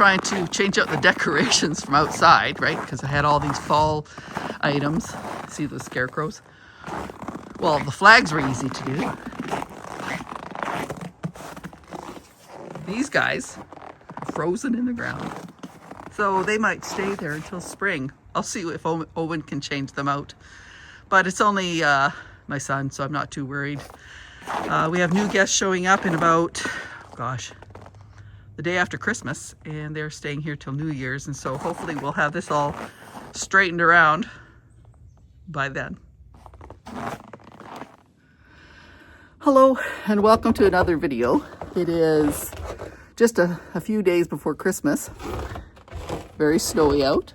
trying to change out the decorations from outside, right? Because I had all these fall items. See those scarecrows? Well, the flags were easy to do. These guys are frozen in the ground. So they might stay there until spring. I'll see if Owen can change them out. But it's only my son, so I'm not too worried. We have new guests showing up in about, gosh, the day after Christmas, and they're staying here till New Year's, and so hopefully we'll have this all straightened around by then. Hello and welcome to another video. It is just a few days before Christmas. Very snowy out.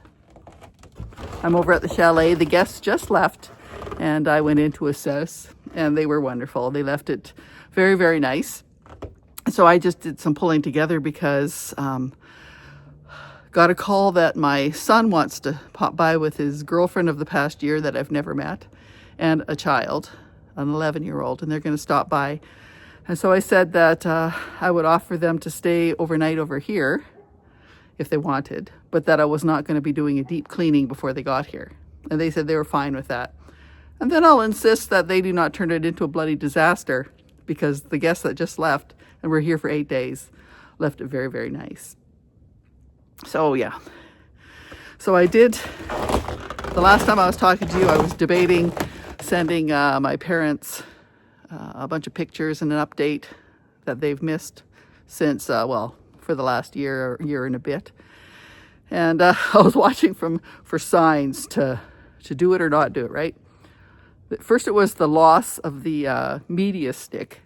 I'm over at the chalet. The guests just left and I went in to assess, and they were wonderful. They left it very, very nice. So I just did some pulling together because got a call that my son wants to pop by with his girlfriend of the past year that I've never met, and a child, an 11-year-old, and they're going to stop by. And so I said that I would offer them to stay overnight over here if they wanted, but that I was not going to be doing a deep cleaning before they got here. And they said they were fine with that. And then I'll insist that they do not turn it into a bloody disaster, because the guests that just left, and we're here for 8 days, left it very, very nice. So yeah. So I did, the last time I was talking to you, I was debating sending my parents a bunch of pictures and an update that they've missed since, well, for the last year and a bit. And I was watching for signs to do it or not do it, right? First it was the loss of the media stick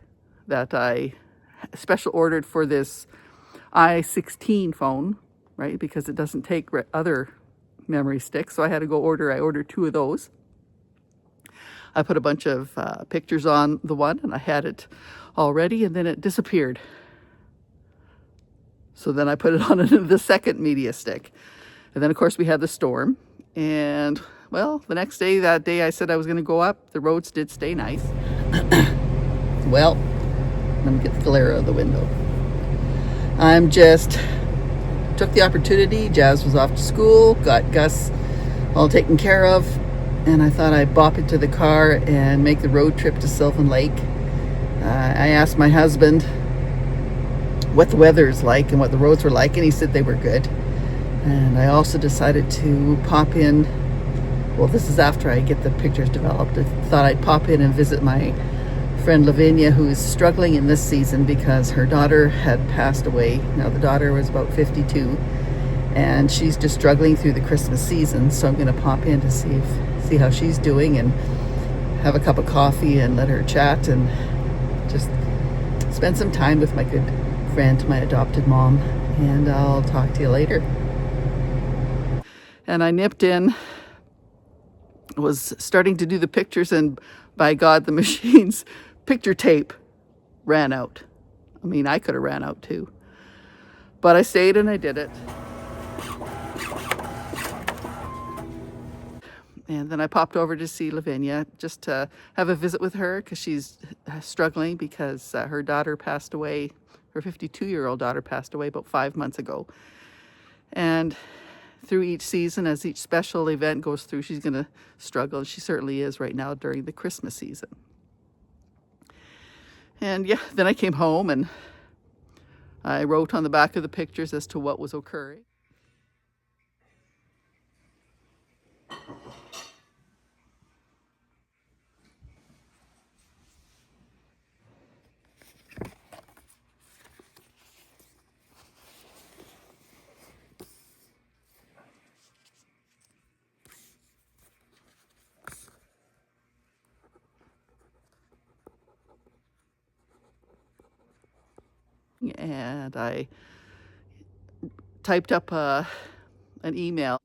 that I special ordered for this i16 phone, right? Because it doesn't take other memory sticks. So I had to go I ordered 2 of those. I put a bunch of pictures on the one, and I had it already, and then it disappeared. So then I put it on the second media stick. And then, of course, we had the storm. And, well, the next day, that day I said I was going to go up. The roads did stay nice. Well, let me get the glare out of the window. I'm just took the opportunity. Jazz was off to school, got Gus all taken care of, and I thought I'd bop into the car and make the road trip to Sylvan Lake. I asked my husband what the weather is like and what the roads were like, and he said they were good. And I also decided to pop in, well, this is after I get the pictures developed. I thought I'd pop in and visit my friend Lavinia, who is struggling in this season because her daughter had passed away. Now, the daughter was about 52, and she's just struggling through the Christmas season. So I'm going to pop in to see how she's doing and have a cup of coffee and let her chat and just spend some time with my good friend, my adopted mom. And I'll talk to you later. And I nipped in, was starting to do the pictures, and by God, the machine's picture tape ran out. I mean, I could have ran out too. But I stayed and I did it. And then I popped over to see Lavinia, just to have a visit with her, because she's struggling because her daughter passed away. Her 52-year-old daughter passed away about 5 months ago. And through each season, as each special event goes through, she's going to struggle. And she certainly is right now during the Christmas season. And yeah, then I came home and I wrote on the back of the pictures as to what was occurring. And I typed up an email.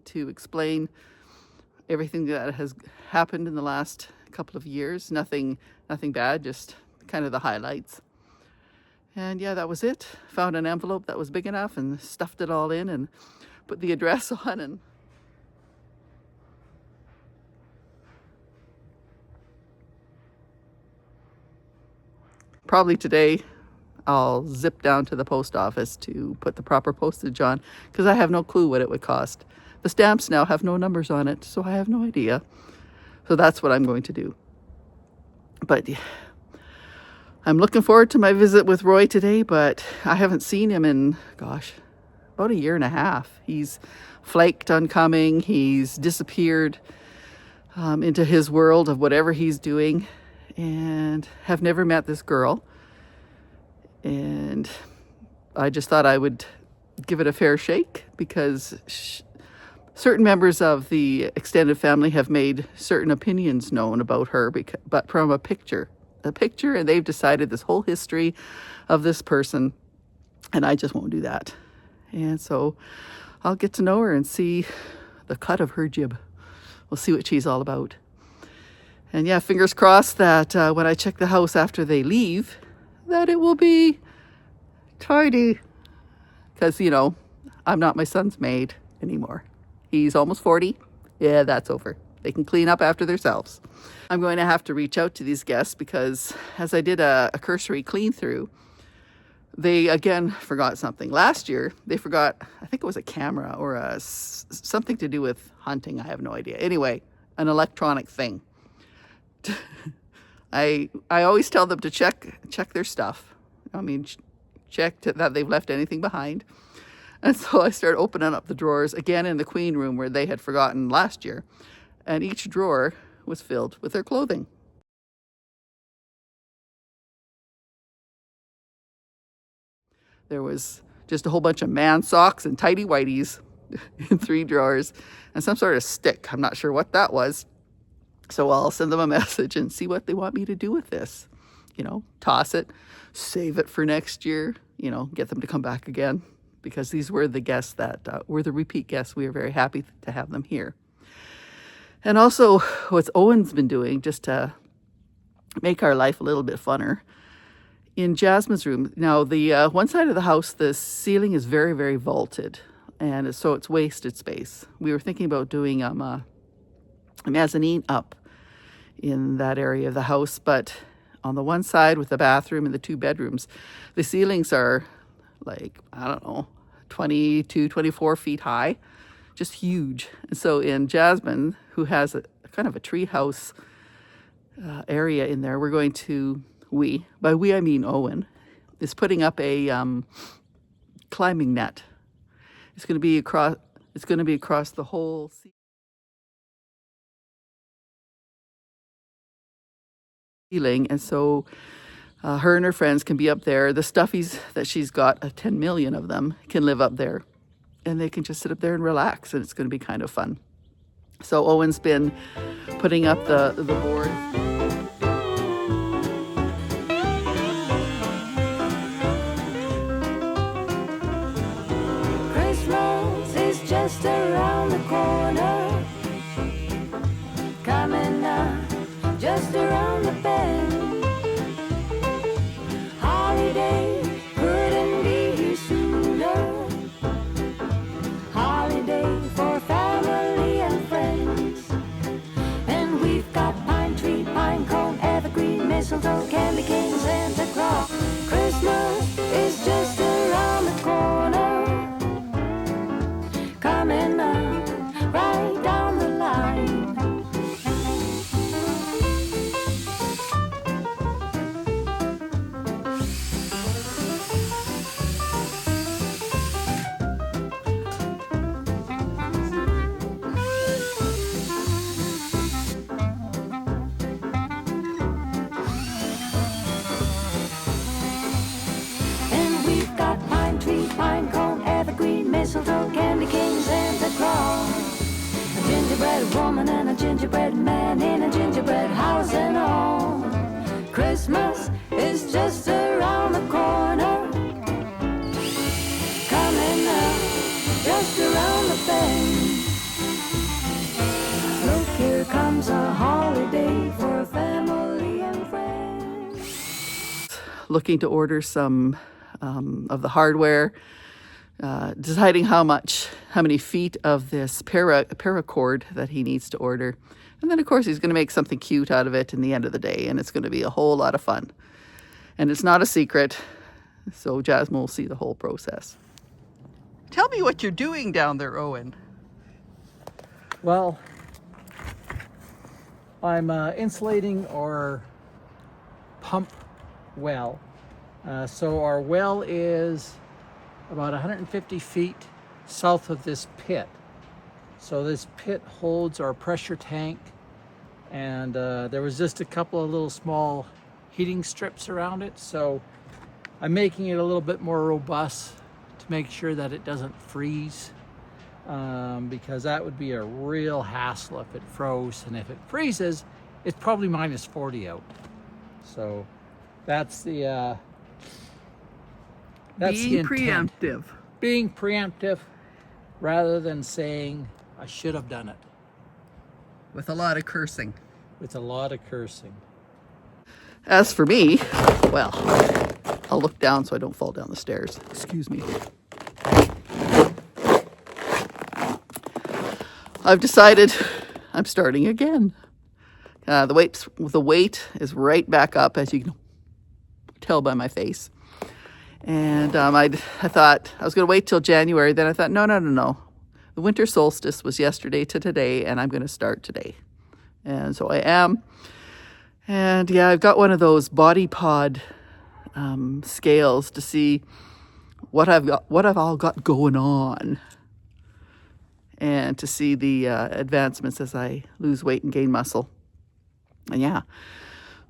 To explain everything that has happened in the last couple of years. Nothing bad, just kind of the highlights. And yeah, that was it. Found an envelope that was big enough and stuffed it all in and put the address on, and probably today I'll zip down to the post office to put the proper postage on, because I have no clue what it would cost. The stamps now have no numbers on it, so I have no idea. So that's what I'm going to do. But I'm looking forward to my visit with Roy today, but I haven't seen him in, gosh, about a year and a half. He's flaked on coming. He's disappeared into his world of whatever he's doing, and have never met this girl. And I just thought I would give it a fair shake, because certain members of the extended family have made certain opinions known about her, but from a picture, and they've decided this whole history of this person, and I just won't do that. And so I'll get to know her and see the cut of her jib. We'll see what she's all about. And yeah, fingers crossed that when I check the house after they leave, that it will be tidy. Because, you know, I'm not my son's maid anymore. He's almost 40. Yeah, that's over. They can clean up after themselves. I'm going to have to reach out to these guests, because as I did a cursory clean through, they again forgot something. Last year, they forgot, I think it was a camera or something to do with hunting. I have no idea. Anyway, an electronic thing. I always tell them to check their stuff. I mean, check that they've left anything behind. And so I started opening up the drawers again in the queen room where they had forgotten last year. And each drawer was filled with their clothing. There was just a whole bunch of man socks and tighty whities in 3 drawers, and some sort of stick. I'm not sure what that was. So I'll send them a message and see what they want me to do with this. You know, toss it, save it for next year, you know, get them to come back again. Because these were the guests that were the repeat guests. We are very happy to have them here. And also, what Owen's been doing, just to make our life a little bit funner, in Jasmine's room. Now, the one side of the house, the ceiling is very, very vaulted, and so it's wasted space. We were thinking about doing a mezzanine up in that area of the house, but on the one side with the bathroom and the 2 bedrooms, the ceilings are like, I don't know, 22, 24 feet high, just huge. And so in Jasmine, who has a kind of a tree house area in there, we're going to, by we I mean Owen, is putting up a climbing net. It's going to be across the whole ceiling, and so her and her friends can be up there. The stuffies that she's got, 10 million of them, can live up there, and they can just sit up there and relax, and it's going to be kind of fun. So Owen's been putting up the board. Christmas is just around the corner, coming up just around the bend. Holiday couldn't be here sooner. Holiday for family and friends. And we've got pine tree, pine cone, evergreen, mistletoe, candy cane, Santa Claus. Christmas is just around the corner, coming up right down the line. Pine cone, evergreen, mistletoe, candy cane, Santa Claus. A gingerbread woman and a gingerbread man in a gingerbread house and all. Christmas is just around the corner, coming up just around the bend. Look, here comes a holiday for family and friends. Looking to order some of the hardware deciding how many feet of this paracord that he needs to order. And then, of course, he's going to make something cute out of it in the end of the day, and it's going to be a whole lot of fun. And it's not a secret, so Jasmine will see the whole process. Tell me what you're doing down there, Owen. Well, I'm insulating our pump well. So our well is about 150 feet south of this pit. So this pit holds our pressure tank, and there was just a couple of little small heating strips around it. So I'm making it a little bit more robust to make sure that it doesn't freeze, because that would be a real hassle if it froze. And if it freezes, it's probably minus 40 out. So that's the Being intent. preemptive. Being preemptive rather than saying I should have done it. With a lot of cursing. With a lot of cursing. As for me, well, I'll look down so I don't fall down the stairs. Excuse me. I've decided I'm starting again. The weight is right back up, as you can tell by my face. And I thought I was going to wait till January. Then I thought, no. The winter solstice was yesterday to today, and I'm going to start today. And so I am. And yeah, I've got one of those body pod scales to see what I've all got going on, and to see the advancements as I lose weight and gain muscle. And yeah,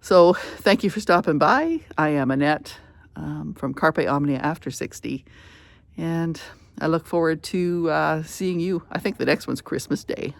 so thank you for stopping by. I am Annette from Carpe Omnia After 60, and I look forward to seeing you. I think the next one's Christmas Day.